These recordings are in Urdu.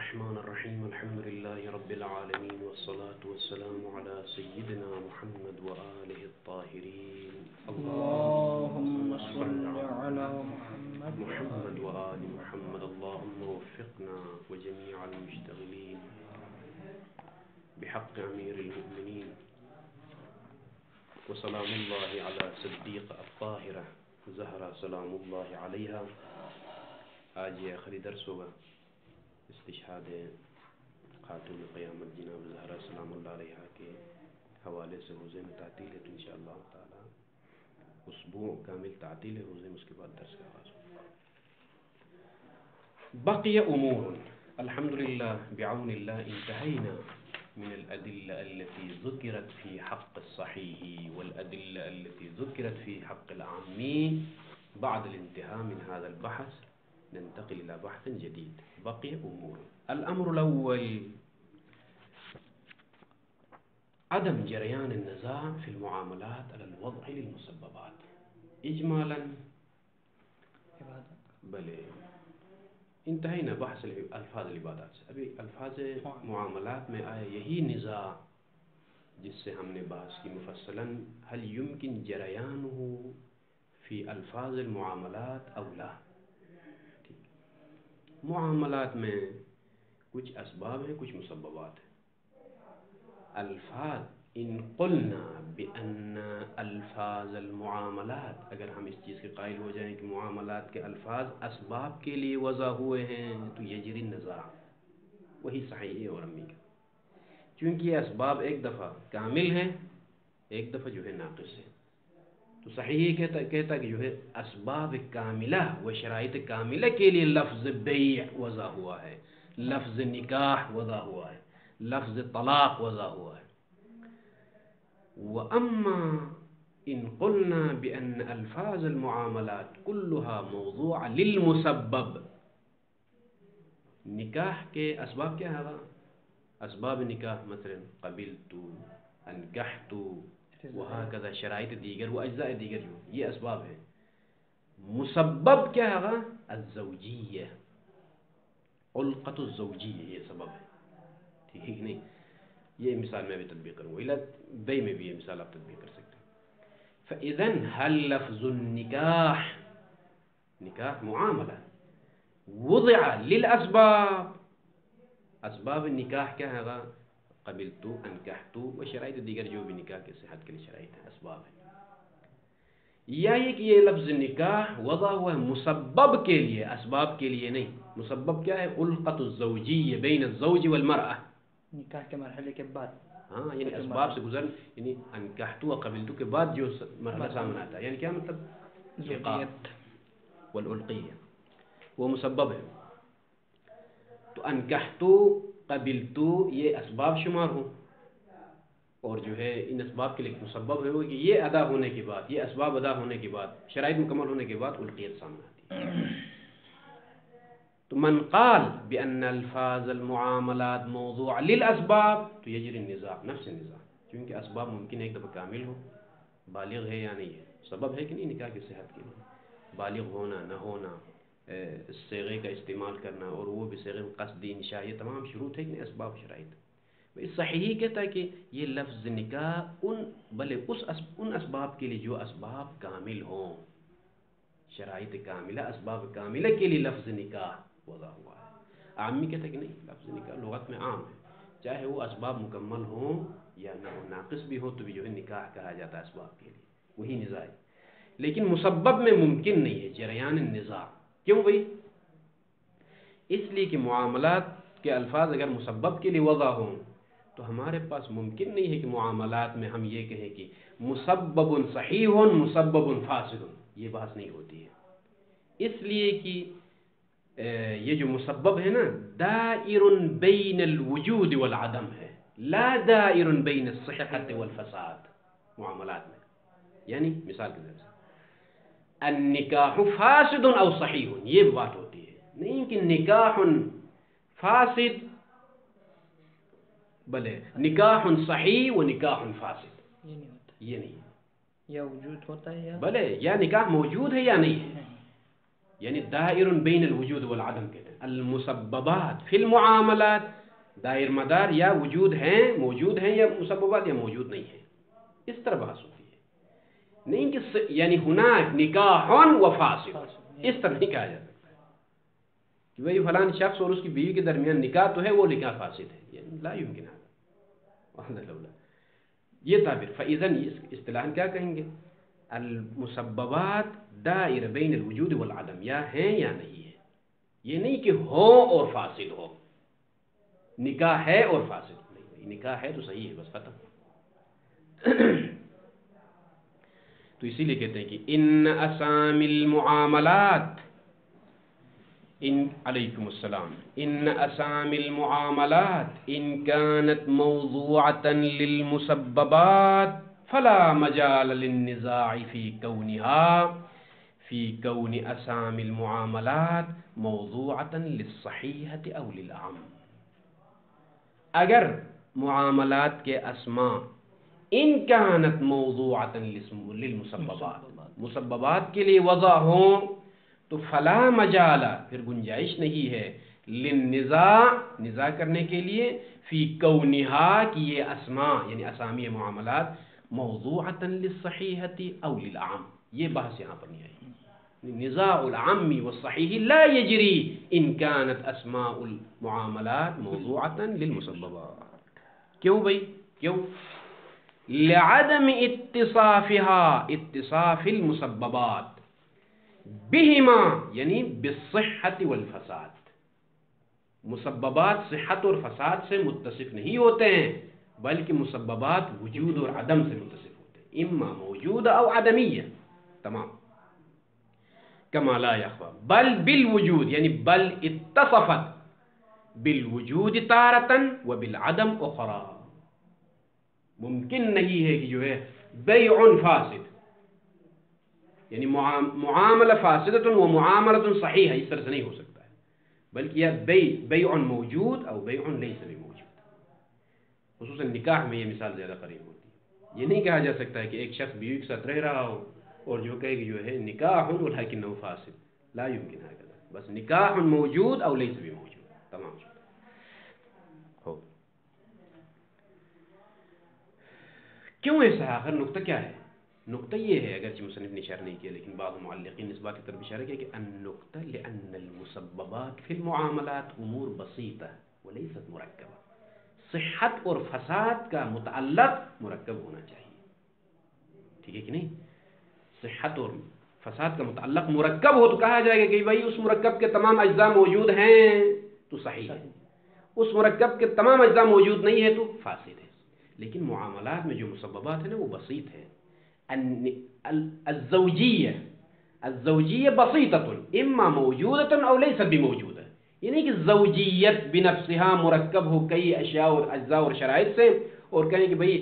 الرحمن الرحيم الحمد لله رب العالمين والصلاة والسلام على سيدنا محمد وآله الطاهرين اللهم صل على محمد وآل محمد اللهم وفقنا وجميع المشتغلين بحق أمير المؤمنين وسلام الله على صديقة الطاهرة زهرة سلام الله عليها. آج یہ آخری درس ہوگا استشہاد خاتون قیامت جناب زہرا سلام اللہ علیہ کے حوالے سے حوزے میں تعطیل ہے، تو انشاءاللہ تعالی اسبوع کامل تعطیل ہے حوزے میں، اس کے بعد درس کا آغاز ہوگا. بقي أمور الحمد لله بعون الله انتهينا من الأدلة التي ذكرت في حق الصحيح والأدلة التي ذكرت في حق العامي. بعد الانتهاء من هذا البحث ننتقل إلى بحث جديد. بقي أمور. الأمر الأول عدم جريان النزاع في المعاملات على الوضع للمسببات. إجمالا بلے انتہینا بحث الفاظ العبادات سے. ابھی الفاظ معاملات میں آیا یہی نزاع جس سے ہم نے بحث کی مفصلا هل يمكن جريانه في الفاظ المعاملات او لا. معاملات میں کچھ اسباب ہیں، کچھ مسببات ہیں. الفاظ ان قلنا بأن الفاظ المعاملات، اگر ہم اس چیز کے قائل ہو جائیں کہ معاملات کے الفاظ اسباب کے لیے وضع ہوئے ہیں تو یجری النزاع، وہی صحیح ہے اور امی کا، کیونکہ یہ اسباب ایک دفعہ کامل ہیں ایک دفعہ جو ہے ناقص ہے. تو صحیح کہتا کہ جو ہے اسباب کاملہ و شرائط کاملہ کے لیے لفظ بیع وضع ہوا ہے، لفظ نکاح وضع ہوا ہے، لفظ طلاق وضع ہوا ہے. وَأَمَّا إِن قُلْنَا بِأَنَّ أَلْفَاظ الْمُعَامَلَاتِ كُلُّهَا مَوْضُوعَةٌ لِلْمُسَبَّبِ. نکاح کے اسباب کیا ہے؟ اسباب نکاح مثلا قبلت، انکحت، وہکذا شرائط دیگر و اجزاء دیگر، جو یہ اسباب ہیں. مسبب کیا ہے؟ الزوجیہ، علقۃ الزوجیہ، یہ سبب ہے. ٹھیک نہیں؟ یہ مثال میں بھی تطبیق کروں گا، بے میں بھی یہ مثال آپ تطبیق کر سکتے ہیں. فَإِذَنْ هَلْ لَفْظُ النِّكَاحِ، نکاح معاملہ، وضع للاسباب، اسباب نکاح کیا ہے؟ قبلت، انکحت و شرائط دیگر جو بھی نکاح کے صحت کے لیے شرائط ہے، اسباب ہے. یا یہ کہ یہ لفظ نکاح وضع ہوا ہے مسبب کے لیے، اسباب کے لیے نہیں. مسبب کیا ہے؟ علقۃ الزوجیہ بین الزوج والمرأة، نکاح کے مرحلے کے بعد، ہاں یعنی اسباب سے گزر، یعنی انکحت و قبلت کے بعد جو مرحلہ سامنے آتا ہے، یعنی کیا مطلب؟ زوجیت والعلقیہ، وہ مسبب ہے. تو انکحت قبلت یہ اسباب شمار ہوں، اور جو ہے ان اسباب کے لیے مسبب ہے کہ یہ ادا ہونے کے بعد، یہ اسباب ادا ہونے کے بعد، شرائط مکمل ہونے کے بعد القیت سامنے آتی ہے. تو من قال بأن الفاظ المعاملات موضوع للاسباب تو یجری النزاع، نفس النزاع، کیونکہ اسباب ممکن ایک دفعہ کامل ہو، بالغ ہے یا نہیں ہے، سبب ہے کہ نہیں نکاح کی صحت کے لیے، بالغ ہونا نہ ہونا، صیغے کا استعمال کرنا، اور وہ بھی صیغے قصدی انشاء، یہ تمام شروط ہے کہ نہیں، اسباب شرائط. صحیح کہتا ہے کہ یہ لفظ نکاح بلے ان اسباب کے لیے جو اسباب کامل ہوں، شرائط کاملہ، اسباب کاملہ کے لیے لفظ نکاح وضع ہوا ہے. عامی کہتا ہے کہ نہیں، لفظ نکاح لغت میں عام ہے، چاہے وہ اسباب مکمل ہوں یا نہ ہو، ناقص بھی ہو تو بھی جو ہے نکاح کہا جاتا ہے اسباب کے لیے، وہی نزاع ہے. لیکن مسبب میں ممکن نہیں ہے جریان النزاع. کیوں بھائی؟ اس لیے کہ معاملات کے الفاظ اگر مسبب کے لیے وضع ہوں تو ہمارے پاس ممکن نہیں ہے کہ معاملات میں ہم یہ کہیں کہ مسبب صحیح مسبب فاسد، یہ بحث نہیں ہوتی ہے. اس لیے کہ یہ جو مسبب ہے نا دائر بین الوجود والعدم ہے، لا دائر بین الصحت والفساد. معاملات میں یعنی مثال کے طور سے النکاح فاسد او صحیح، یہ بات ہوتی ہے، نہیں کہ نکاح فاسد بلے نکاح صحیح و نکاح فاسد، یہ نہیں ہوتا، یہ نہیں ہے. یا وجود ہوتا ہے یا بلے یا نکاح موجود ہے یا نہیں ہے، یعنی دائر بین الوجود والعدم کہتے ہیں. المسببات فی المعاملات دائر مدار یا وجود ہیں موجود ہیں یا مسببات یا موجود نہیں ہیں. اس طرح بحث ہوتی ہے نہیں کہ یعنی ہناک نکاح و فاسد اس طرح نہیں کہا جا سکتا کہ بھئی فلان شخص اور اس کی بیوی کے درمیان نکاح تو ہے وہ نکاح فاسد ہے. یعنی لا یمکن هذا. یہ تعبیر فاذن اصطلاحاً کیا کہیں گے؟ المسببات دائر بین الوجود والعدم یا ہیں یا نہیں ہے. یہ نہیں کہ ہو اور فاسد ہو. نکاح ہے اور فاسد نہیں. نکاح ہے تو صحیح ہے بس ختم. تو اسی لیے کہتے ہیں کہ ان اسامی المعاملات ان علیکم السلام ان اسامی المعاملات ان كانت موضوعة للمسببات فلا مجال للنزاع في كون اسامی المعاملات موضوعة للصحيحة او للأعم. اگر معاملات کے اسماء ان كانت موضوعة للمسببات مسببات کے لیے وضع ہوں تو فلا مجال پھر گنجائش نہیں ہے للنزاع نزاع کرنے کے لیے فی کونہا کہ یہ اسماء یعنی اسامی معاملات موضوعة للصحیحة او للعام. یہ بحث یہاں پر نہیں آئی. نزاع العام والصحیح لا یجری ان كانت اسماء المعاملات موضوعة للمسببات. کیوں بھئی کیوں؟ لعدم اتصاف المسببات بہما یعنی بالصحت والفساد. مسببات صحت اور فساد سے متصف نہیں ہوتے ہیں بلکہ مسببات وجود اور عدم سے متصف ہوتے ہیں. اما موجود او عدمیہ تمام. کما لا یخفی بل بالوجود یعنی بل اتصفت بالوجود تارتن و بالعدم اخرى. ممکن نہیں ہے کہ جو ہے بیع فاسد یعنی معاملہ فاسدۃ و معاملۃ صحیحہ اس طرح سے نہیں ہو سکتا ہے بلکہ یہ بیع موجود او بیع لیس بموجود. خصوصاً نکاح میں یہ مثال زیادہ قریب ہوتی ہے. یہ نہیں کہا جا سکتا ہے کہ ایک شخص بیوی کے ساتھ رہ رہا ہو اور جو کہے کہ جو ہے نکاح ولکنہ فاسد. لا یمکن هذا. بس نکاح موجود او لیس بموجود تمام ہو. کیوں ایسا ہے؟ آخر نقطہ کیا ہے؟ نقطہ یہ ہے اگرچہ مصنف نے اشارہ نہیں کیا لیکن بعض معلقین اس بات کی طرف اشارہ کیا کہ النقطہ لأن المسببات فی المعاملات امور بسیطہ ولیست مرکبہ. صحت اور فساد کا متعلق مرکب ہونا چاہیے. ٹھیک ہے کہ نہیں؟ صحت اور فساد کا متعلق مرکب ہو تو کہا جائے گا کہ بھائی اس مرکب کے تمام اجزاء موجود ہیں تو صحیح ہے. اس مرکب کے تمام اجزاء موجود نہیں ہے تو فاسد ہے. لیکن معاملات میں جو مسببات ہیں نا وہ بسیط ہے. الزوجیہ بسیطۃ اما موجودۃ او لیست بموجودہ. یہ نہیں کہ زوجیت بنفسها مرکب ہو کئی اشیاء اور اجزاء اور شرائط سے اور کہیں کہ بھئی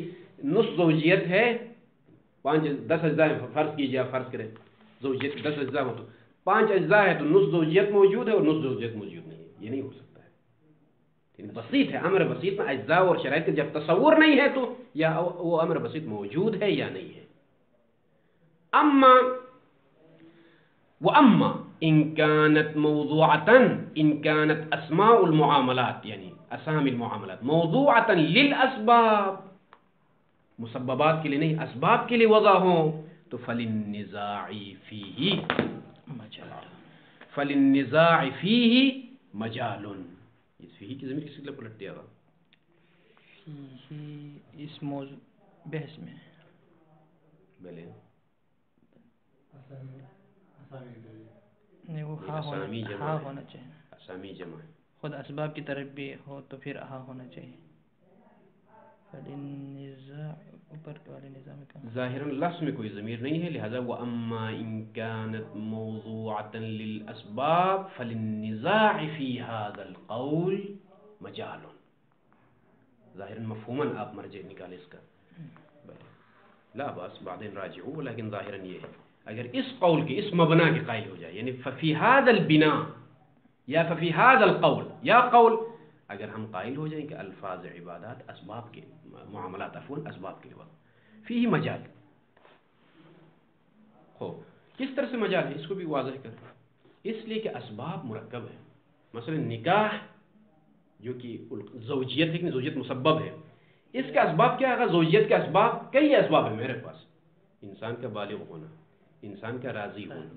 نصف زوجیت ہے 10 اجزاء فرض کیجیے فرض کریں زوجیت 10 اجزاء ہو تو 5 اجزاء ہے تو نصف زوجیت موجود ہے اور نصف زوجیت موجود نہیں ہے. یہ نہیں ہو سکتا ہے. بسیط ہے. امر بسیط میں اجزاء اور شرائط کا جب تصور نہیں ہے تو یا وہ امر بسیط موجود ہے یا نہیں ہے. اما ان كانت موضوعة ان كانت اسماء المعاملات یعنی اسامی المعاملات موضوعة للاسباب مسببات کے لیے نہیں اسباب کے لیے وضع ہوں تو فللنزاع فیہ مجال. اس فیہ کی ضمیر کس کے لیے پلٹ دیا گا؟ فیہ اس موضوع بحث میں بلے نہیں وہ ہاں ہونا چاہیے. اسامی جمع ہے. خود اسباب کی طرف بھی ہو تو پھر ہاں ہونا چاہیے. فالنزاع اوپر والے نظام کا ظاہراً لفظ میں کوئی ضمیر نہیں ہے لہذا واما ان كانت موضوعة للاسباب فللنزاع في هذا القول مجال. ظاہراً مفہوماً آپ مرجع نکالے اس کا لا بس بعدين راجعوا لیکن ظاہراً یہ ہے اگر اس قول کے اس مبنا کے قائل ہو جائے یعنی ففی هذا البناء یا ففی هذا القول یا قول اگر ہم قائل ہو جائیں کہ الفاظ عبادات اسباب کے معاملات اسباب کے وقت فیہ مجال ہو. کس طرح سے مجال ہے اس کو بھی واضح کریں. اس لیے کہ اسباب مرکب ہے. مثلا نکاح جو کہ زوجیت ہے کہ زوجیت مسبب ہے، اس کے اسباب کیا ہے؟ زوجیت کے اسباب کئی اسباب ہیں میرے پاس. انسان کا بالغ ہونا، انسان کا راضی ہونا،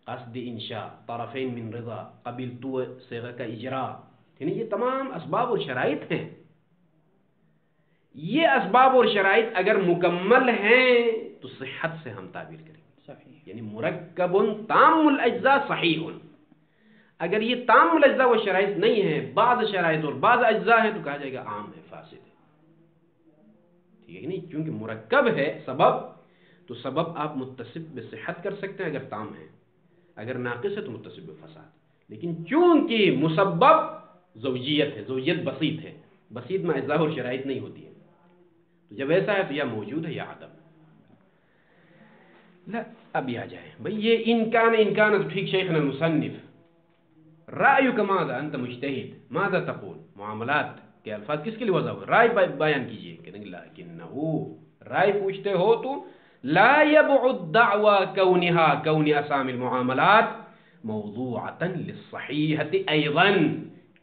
قصد انشاء، طرفین من رضا، قبلتو صیغہ کا اجراء، یعنی یہ تمام اسباب اور شرائط ہیں. یہ اسباب اور شرائط اگر مکمل ہیں تو صحت سے ہم تعبیر کریں گے. صحیح. یعنی مرکب تام الاجزاء صحیح. اگر یہ تام الاجزاء و شرائط نہیں ہیں، بعض شرائط اور بعض اجزاء ہیں، تو کہا جائے گا عام ہے، فاسد ہے. ٹھیک ہے نہیں؟ کیونکہ مرکب ہے سبب، تو سبب آپ متصف بصحت کر سکتے ہیں اگر تام ہے، اگر ناقص ہے تو متصف بفساد. لیکن چونکہ مسبب زوجیت ہے، زوجیت بسیط ہے، بسیط میں اجزاء اور شرائط نہیں ہوتی ہے، تو جب ایسا ہے تو یا موجود ہے یا عدم. لا اب آ جائے بھئی یہ انکان ٹھیک. شیخنا المصنف رأیک ماذا انت مجتہد ماذا تقول؟ معاملات کے الفاظ کس کے لیے وضع ہوئے؟ رائے بیان کیجئے. کہتے ہیں لیکنہو، رائے پوچھتے ہو تو لا یبعد دعوی کون اسامی المعاملات موضوعتا للصحیحة ایضا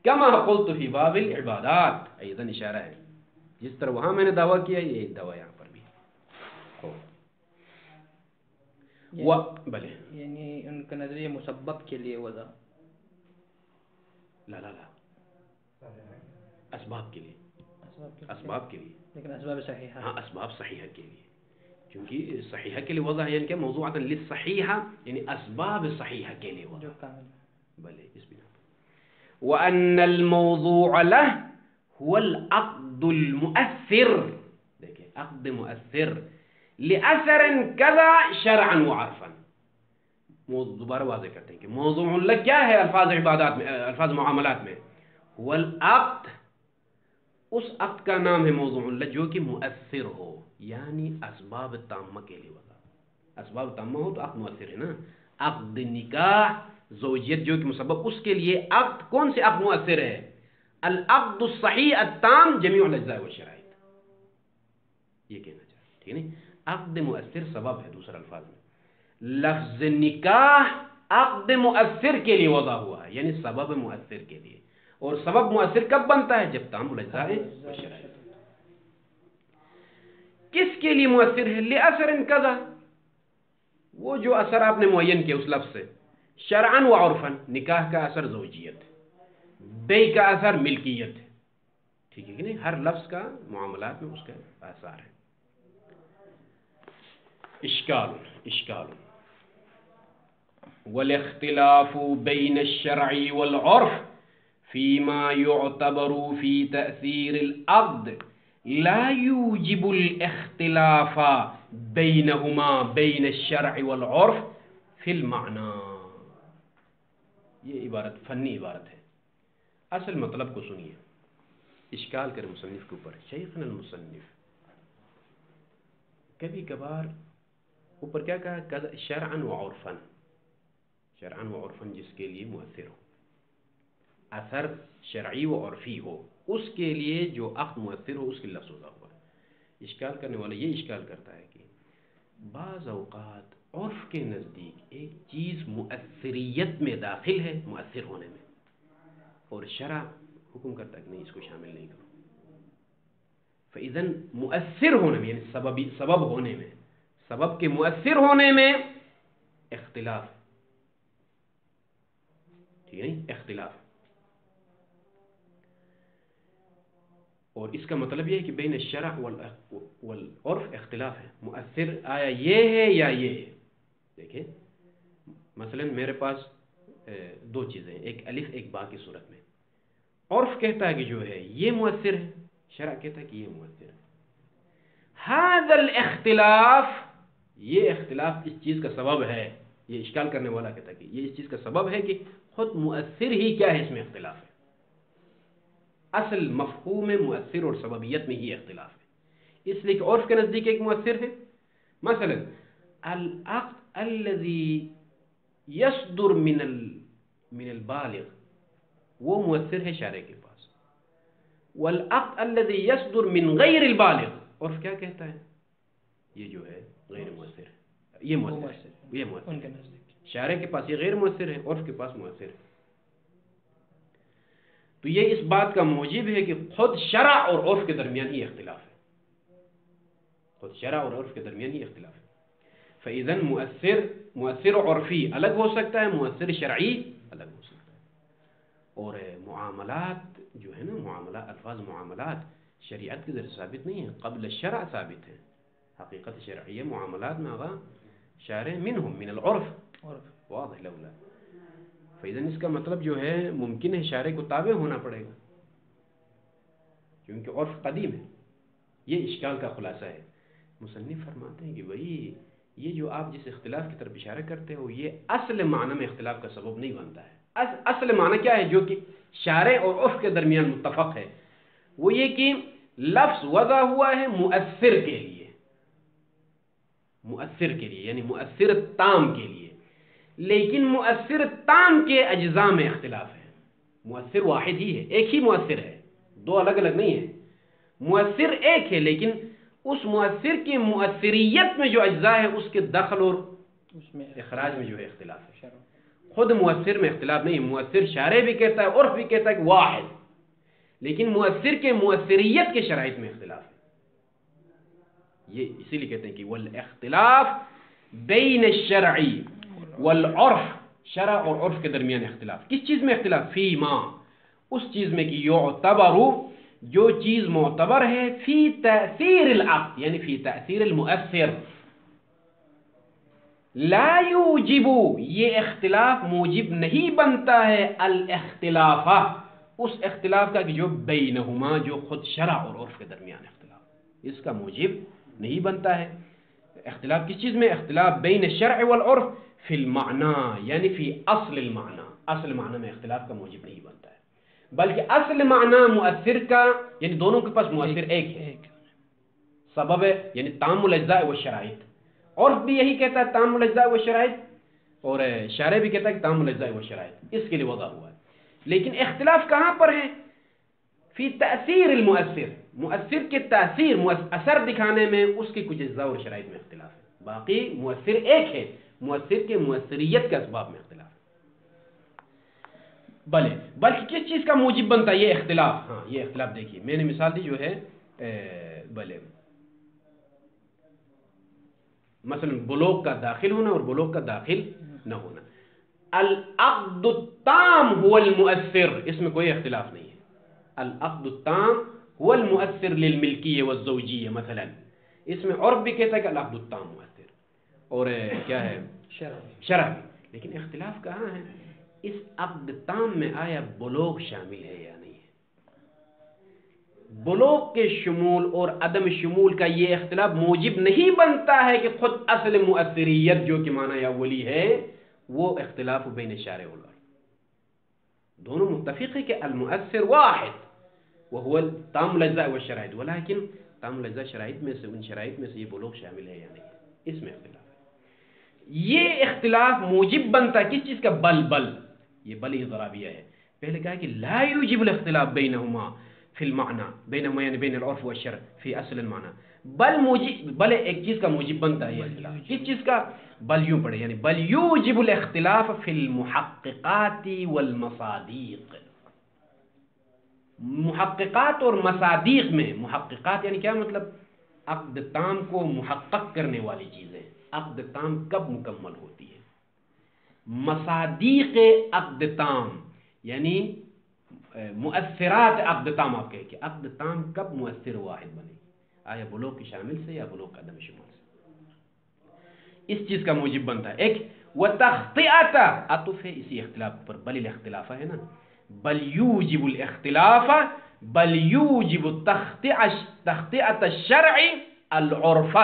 کما قلت فی باب العبادات. ایضا اشارہ ہے، جس طرح وہاں میں نے دعویٰ کیا یہ دعویٰ یہاں پر بھی بلے. یعنی ان کا نظریہ مسبب کے لیے وضع، لا اسباب کے لیے، اسباب کے لیے، لیکن اسباب صحیحہ، ہاں اسباب صحیحہ کے لیے، کیونکہ صحیحہ کے لیے وضع ہے یعنی کہ موضوعات للصحیحہ، یعنی اسباب صحیحہ کے لیے وضع جو کامل. بلے اس بنا پر. وَأَنَّ الْمَوْضُوعَ لَهُ هُوَ الْعَقْدُ الْمُؤَثِّرُ. دیکھیں عقد مؤثر لِأَثَرٍ كَذَا شَرْعًا وَعَرْفًا. دوبارہ واضح کرتے ہیں کہ موضوع اللہ کیا ہے الفاظ عبادات میں، الفاظ معاملات میں. هو العقد، اس عقد کا نام ہے موضوع اللہ جو کہ مؤثر ہو، یعنی اسباب تامہ کے لیے وضع. اسباب تامہ ہو تو عقد مؤثر ہے نا. عقد نکاح زوجیت جو کہ مسبب، اس کے لیے عقد کون سے عقد مؤثر ہے؟ العقد الصحیح التام جمیع الاجزاء والشرائط. یہ کہنا چاہتے ٹھیک ہے. عقد مؤثر سبب ہے دوسرے الفاظ میں. لفظ نکاح عقد مؤثر کے لیے وضع ہوا ہے، یعنی سبب مؤثر کے لیے. اور سبب مؤثر کب بنتا ہے؟ جب تام الاجزاء والشرائط. کس کے لیے مؤثر ہے؟ لأثر کذا، وہ جو اثر آپ نے معین کیا اس لفظ سے. شرعا و عرفا، نکاح کا اثر زوجیت ہے، بیع کا اثر ملکیت ہے. ٹھیک ہے کہ نہیں؟ ہر لفظ کا معاملات میں اس کا اثر ہے. اشکال والاختلاف بین الشرع والعرف فيما يعتبر في تأثير العقد لا يوجب الاختلاف بينهما بين الشرع والعرف في المعنى. یہ عبارت فنی عبارت ہے، اصل مطلب کو سنیے. اشکال کرے مصنف کے اوپر. شیخنا المصنف کبھی کبھار اوپر کیا کہا؟ شرعا و عرفا، شرعا و عرفا جس کے لیے مؤثر ہو، اثر شرعی و عرفی ہو، اس کے لیے جو عقد مؤثر ہو اس کے لفظ وضع ہوا. اشکال کرنے والا یہ اشکال کرتا ہے کہ بعض اوقات عرف کے نزدیک ایک چیز مؤثریت میں داخل ہے، مؤثر ہونے میں، اور شرع حکم کرتا ہے کہ نہیں اس کو شامل نہیں کرو. فإذن مؤثر ہونے میں یعنی سبب ہونے میں، سبب کے مؤثر ہونے میں اختلاف، ٹھیک ہے نہیں؟ اختلاف. اور اس کا مطلب یہ ہے کہ بین الشرع والعرف اختلاف ہے. مؤثر آیا یہ ہے یا یہ ہے. دیکھیں مثلا میرے پاس دو چیزیں، ایک الف ایک با کی صورت میں. عرف کہتا ہے کہ جو ہے یہ مؤثر ہے، شرع کہتا ہے کہ یہ مؤثر ہے. هذا الاختلاف، یہ اختلاف اس چیز کا سبب ہے. یہ اشکال کرنے والا کہتا ہے کہ یہ اس چیز کا سبب ہے کہ خود مؤثر ہی کیا ہے، اس میں اختلاف ہے. اصل مفہوم مؤثر اور سببیت میں ہی اختلاف ہے. اس لیے کہ عرف کے نزدیک ایک مؤثر ہے. مثلا العقد الذي يصدر من البالغ وہ مؤثر ہے شارع کے پاس. والعقد الذي يصدر من غیر البالغ عرف کیا کہتا ہے؟ یہ جو ہے غیر مؤثر ہے، یہ مؤثر ہے، یہ مؤثر ہے. شارع کے پاس یہ غیر مؤثر ہے، عرف کے پاس مؤثر ہے. تو یہ اس بات کا موجب ہے کہ خود شرع اور عرف کے درمیان ہی اختلاف ہے، خود شرع اور عرف کے درمیان ہی اختلاف ہے. فَإِذَن مؤثر عرفی الگ ہو سکتا ہے، مؤثر شرعی الگ ہو سکتا ہے. اور معاملات جو ہے نا، معاملات، الفاظ معاملات شریعت کے ذریعے ثابت نہیں ہے، قبل الشرع ثابت ہے. حقیقت شرعیہ معاملات میں آغا شارع منہم من العرف واضح لولا. فَإِذَن اس کا مطلب جو ہے ممکن ہے شارع کو تابع ہونا پڑے گا، کیونکہ عرف قدیم ہے. یہ اشکال کا خلاصہ ہے. مصنف فرماتے ہیں کہ بھائی یہ جو آپ جس اختلاف کی طرف اشارہ کرتے ہو یہ اصل معنی میں اختلاف کا سبب نہیں بنتا ہے. اصل معنی کیا ہے جو کہ شارع اور عرف کے درمیان متفق ہے؟ وہ یہ کہ لفظ وضع ہوا ہے مؤثر کے لیے، مؤثر کے لیے یعنی مؤثر تام کے لیے، لیکن مؤثر تام کے اجزاء میں اختلاف ہے. مؤثر واحد ہی ہے، ایک ہی مؤثر ہے، دو الگ الگ نہیں ہے. مؤثر ایک ہے لیکن اس مؤثر کی مؤثریت میں جو اجزاء ہے اس کے دخل اور اس میں اخراج میں جو ہے اختلاف ہے. خود مؤثر میں اختلاف نہیں ہے. مؤثر شارع بھی کہتا ہے، عرف بھی کہتا ہے کہ واحد، لیکن مؤثر کے مؤثریت کے شرائط میں اختلاف ہے. یہ اسی لیے کہتے ہیں کہ والاختلاف بین الشرع والعرف، شرع اور عرف کے درمیان اختلاف. کس چیز میں اختلاف؟ فی ما، اس چیز میں کہ یعتبر، جو چیز معتبر ہے، فی تأثیر العقد یعنی فی تأثیر المؤثر، لا یوجب، یہ اختلاف موجب نہیں بنتا ہے، الاختلاف، اس اختلاف کا کہ جو بینہما، جو خود شرع اور عرف کے درمیان اختلاف، اس کا موجب نہیں بنتا ہے. اختلاف کس چیز میں؟ اختلاف بین الشرع والعرف فی المعنی یعنی فی اصل المعنی، اصل معنی میں اختلاف کا موجب نہیں بنتا ہے، بلکہ اصل معنی مؤثر کا یعنی دونوں کے پاس مؤثر ایک ہے، سبب ہے یعنی تام الاجزاء والشرائط. عرف بھی یہی کہتا ہے تام الاجزاء والشرائط، اور شارع بھی کہتا ہے کہ تام الاجزاء والشرائط، اس کے لیے وضع ہوا ہے. لیکن اختلاف کہاں پر ہے؟ فی تأثیر المؤثر، مؤثر کے تاثیر، اثر دکھانے میں اس کے کچھ اجزاء اور شرائط میں اختلاف ہے. باقی مؤثر ایک ہے، مؤثر کے مؤثریت کے اسباب میں اختلاف ہے. بلکہ کس چیز کا موجب بنتا ہے یہ اختلاف؟ ہاں یہ اختلاف دیکھیے میں نے مثال دی جو ہے مثلا بلوغ کا داخل ہونا اور بلوغ کا داخل نہ ہونا. العقد التام هو المؤثر، اس میں کوئی اختلاف نہیں ہے. العقد التام هو المؤثر للملکیہ والزوجیہ مثلا، اس میں عرف بھی کہتا ہے کہ العقد التام مؤثر، اور کیا ہے شرع بھی. لیکن اختلاف کہاں ہے؟ اس عقد تام میں آیا بلوغ شامل ہے یا نہیں ہے؟ بلوغ کے شمول اور عدم شمول کا یہ اختلاف موجب نہیں بنتا ہے کہ خود اصل مؤثریت جو کہ معنی اولی ہے وہ اختلاف بین شارع والعرف. دونوں متفق ہے کہ المؤثر واحد وهو تام الاجزاء والشرائط، ولیکن تام الاجزاء شرائط میں سے، ان شرائط میں سے یہ بلوغ شامل ہے یا نہیں ہے، اس میں اختلاف ہے. یہ اختلاف موجب بنتا ہے کس چیز کا؟ بل یہ بل اضرابیہ ہے. پہلے کہا کہ لا یوجب الاختلاف بینہما فی المعنی، بینہما یعنی بین العرف والشرع فی اصل المعنی، بل ایک چیز کا موجب بنتا ہے یہ اختلاف. کس چیز کا؟ بل یوں پڑھے یعنی بل یوجب الاختلاف فی المحققات والمصادیق. محققات اور مصادیق میں، محققات یعنی کیا مطلب؟ عقد تام کو محقق کرنے والی چیزیں. عقد تام کب مکمل ہوتی ہے؟ مصادیق عقد تام یعنی مؤثرات عقد تام. آپ کہیں کہ عقد تام کب مؤثر واحد بنے؟ آیا بلوغ کی شامل سے یا بلوغ عدم شمول سے؟ اس چیز کا موجب بنتا ہے. ایک وتخطئۃ عطف ہے اسی اختلاف پر، بل الاختلاف ہے نا، بل یوجب الاختلاف، بل یوجب تخطئۃ الشرع العرف.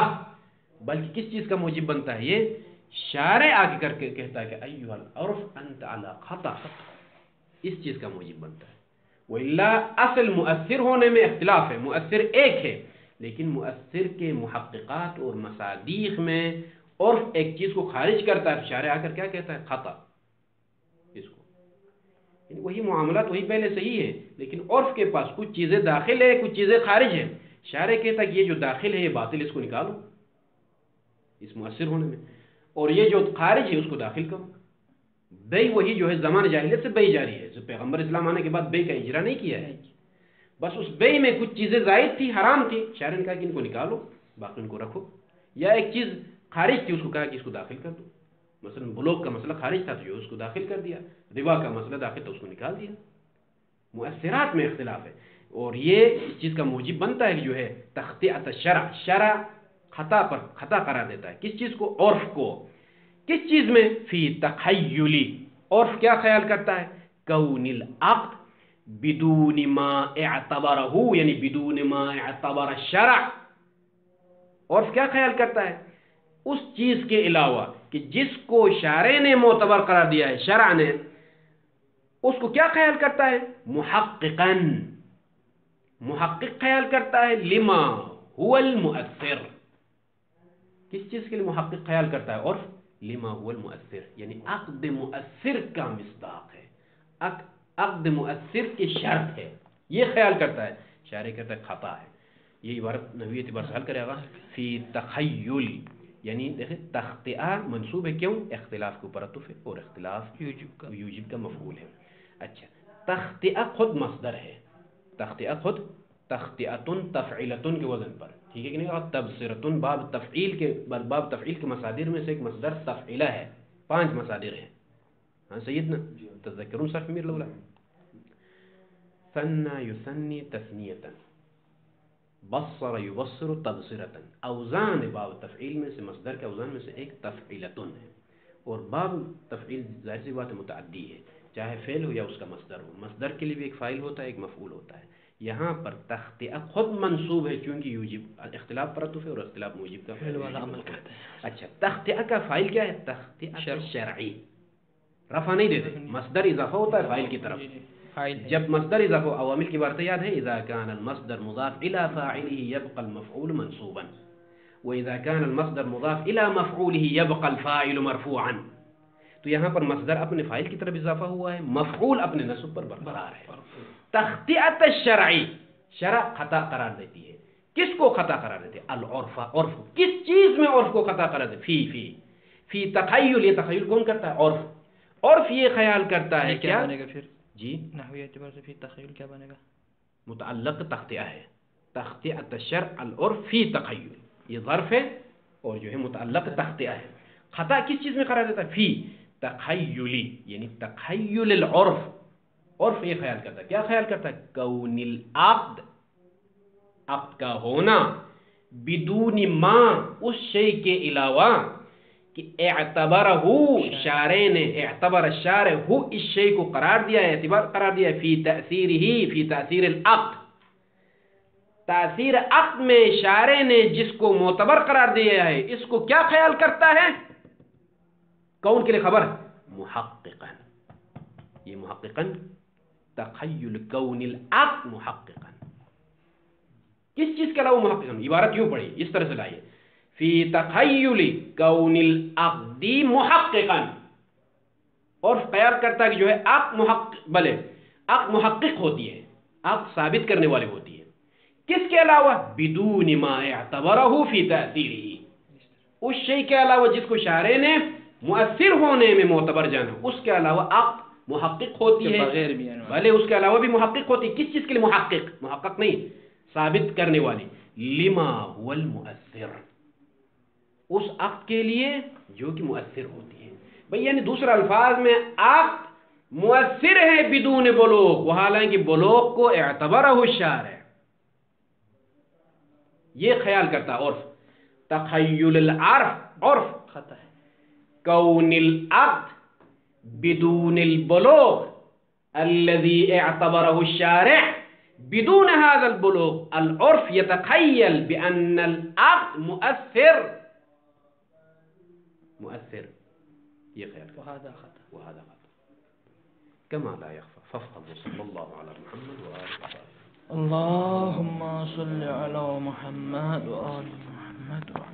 بلکہ کس چیز کا موجب بنتا ہے؟ یہ شارع آگے کر کے کہتا ہے کہ ایھا العرف انت علی خطا، اس چیز کا موجب بنتا ہے. وإلا اصل مؤثر ہونے میں اختلاف ہے، مؤثر ایک ہے، لیکن مؤثر کے محققات اور مصادیق میں عرف ایک چیز کو خارج کرتا ہے. شارع آ کر کیا کہتا ہے؟ خطا. اس کو یعنی وہی معاملات وہی پہلے صحیح ہے، لیکن عرف کے پاس کچھ چیزیں داخل ہے، کچھ چیزیں خارج ہیں. شارع کہتا ہے کہ یہ جو داخل ہے یہ باطل، اس کو نکالو اس مؤثر ہونے میں. اور یہ جو خارج ہے اس کو داخل کرو. بے وہی جو ہے زمان جاہلیت سے بے جاری ہے. پیغمبر اسلام آنے کے بعد بے کا اجرا نہیں کیا ہے. بس اس بے میں کچھ چیزیں زائد تھی، حرام تھی، شارع نے کہا کہ ان کو نکالو، باقی ان کو رکھو. یا ایک چیز خارج تھی، اس کو کہا کہ اس کو داخل کر دو. مثلا بلوغ کا مسئلہ خارج تھا تو جو اس کو داخل کر دیا. ربا کا مسئلہ داخل تھا، اس کو نکال دیا. مؤثرات میں اختلاف ہے، اور یہ اس چیز کا موجب بنتا ہے کہ جو ہے تخطئۃ الشرع، شرع خطا پر خطا قرار دیتا ہے. کس چیز کو؟ عرف کو. کس چیز میں؟ فی تخیلی. عرف کیا خیال کرتا ہے؟ کون العقد بدون ما اعتبرہ، یعنی بدون ما اعتبر الشرع. عرف کیا خیال کرتا ہے؟ اس چیز کے علاوہ کہ جس کو شارع نے معتبر قرار دیا ہے، شرع نے، اس کو کیا خیال کرتا ہے؟ محققاً. محقق خیال کرتا ہے لما هو المؤثر. کس چیز کے لیے محقق خیال کرتا ہے؟ عرف لما هو المؤثر، یعنی عقد مؤثر کا مصداق ہے، عقد مؤثر کی شرط ہے، یہ خیال کرتا ہے. شارع کہتا ہے خطا ہے. یہ عبارت نحوی اعتبار سے حل کرے گا. فی تخیل، یعنی دیکھیں تخطئہ منصوب ہے، کیوں؟ اختلاف کے اوپر عطف ہے، اور اختلاف یوجب کا مفعول ہے. اچھا، تخطئہ خود مصدر ہے. تخطئہ خود تخطئۃ تفعیلۃ کے وزن پر، ٹھیک ہے کہ نہیں؟ اور تبصرۃ باب تفعیل کے مصادر میں سے ایک مصدر تفعیلہ ہے. 5 مصادر ہیں. ہاں سیدنا تذکرون صرف میر الاولی. ثنى يثني تثنیۃ، بصر یبصر تبصرۃ. اوزان باب تفعیل میں سے، مصدر کے اوزان میں سے ایک تفعیلۃ ہے. اور باب تفعیل ظاہر سی بات متعدی ہے، چاہے فعل ہو یا اس کا مصدر ہو. مصدر کے لیے بھی ایک فاعل ہوتا ہے، ایک مفعول ہوتا ہے. یہاں پر تخطئہ خود منصوب ہے کیونکہ یوجب اختلاف پر عطف ہے، اور اختلاف موجب کا فعل والا عمل کرتا ہے. اچھا، تخطئہ کا فاعل کیا ہے؟ تخطئہ شرعی. رفع نہیں دیتے، مصدر اضافہ ہوتا ہے فاعل کی طرف. جب مصدر اضافہ، عوامل کی بارت یاد ہے، اذا كان المصدر مضاف الى فاعله يبقى المفعول منصوبا، واذا كان المصدر مضاف الى مفعوله يبقى الفاعل مرفوعا. تو یہاں پر مصدر اپنے فاعل کی طرف اضافہ ہوا ہے، مفعول اپنے نصب پر برقرار ہے. تخطئۃ الشرعی، شرع خطا قرار دیتی ہے. کس کو خطا قرار دیتے؟ العرف. عرف کس چیز میں عرف کو خطا قرار دیتے؟ فی تخیل. یہ تخیل کون کرتا ہے؟ عرف. عرف یہ خیال کرتا ہے کیا بنے گا پھر جی نحوی اعتبار سے؟ فی تخیل کیا بنے گا؟ متعلق تخطئہ ہے. تخطئۃ الشرع العرف فی تخیل، یہ ظرف ہے اور جو ہے متعلق تخطئہ ہے. خطا کس چیز میں قرار دیتا ہے؟ فی تخیلی، یعنی تخیل العرف. عرف یہ خیال کرتا ہے، کیا خیال کرتا ہے؟ کون العقد، عقد کا ہونا، بدون ما، اس شے کے علاوہ کہ اعتبرہ، شارع نے، اعتبر الشارع ہو، اس شے کو قرار دیا ہے، اعتبار قرار دیا ہے، فی تأثیرہ، فی تأثیر العقد. تأثیر عقد میں شارع نے جس کو معتبر قرار دیا ہے، اس کو کیا خیال کرتا ہے؟ کون کے لیے خبر؟ محققاً. یہ محققاً تخیل کون العقد محققاً. کس چیز کے علاوہ محققاً؟ عبارت یوں پڑھی، اس طرح سے لائیے، فی تخیل کون العقد محققاً. اور خیال کرتا ہے کہ جو ہے عقد محقق ہوتی ہے، عقد ثابت کرنے والی ہوتی ہے. کس کے علاوہ؟ بدون ما اعتبرہ فی تأثیرہ، اس شے کے علاوہ جس کو شارع نے مؤثر ہونے میں معتبر جانا، اس کے علاوہ عقد محقق ہوتی ہے. بغیر بھی بھلے اس کے علاوہ بھی محقق ہوتی ہے. کس چیز کے لیے محقق؟ محقق نہیں، ثابت کرنے والی. لما هو المؤثر، اس عقد کے لیے جو کہ مؤثر ہوتی ہے. بھئی یعنی دوسرے الفاظ میں عقد مؤثر ہے بدون بلوغ، وہ حالانکہ بلوغ کو اعتبرہ الشارع. یہ خیال کرتا عرف. تخیل العرف، عرف خطا ہے. کون العقد بدون البلوغ الذي اعتبره الشارع بدون هذا البلوغ. العرف يتخيل بأن العقد مؤثر. یہ خیال وهذا خطا. وهذا خطأ كما لا يخفى. فافهم صلى الله على محمد وآله وصحبه. اللهم صل على محمد وآل محمد.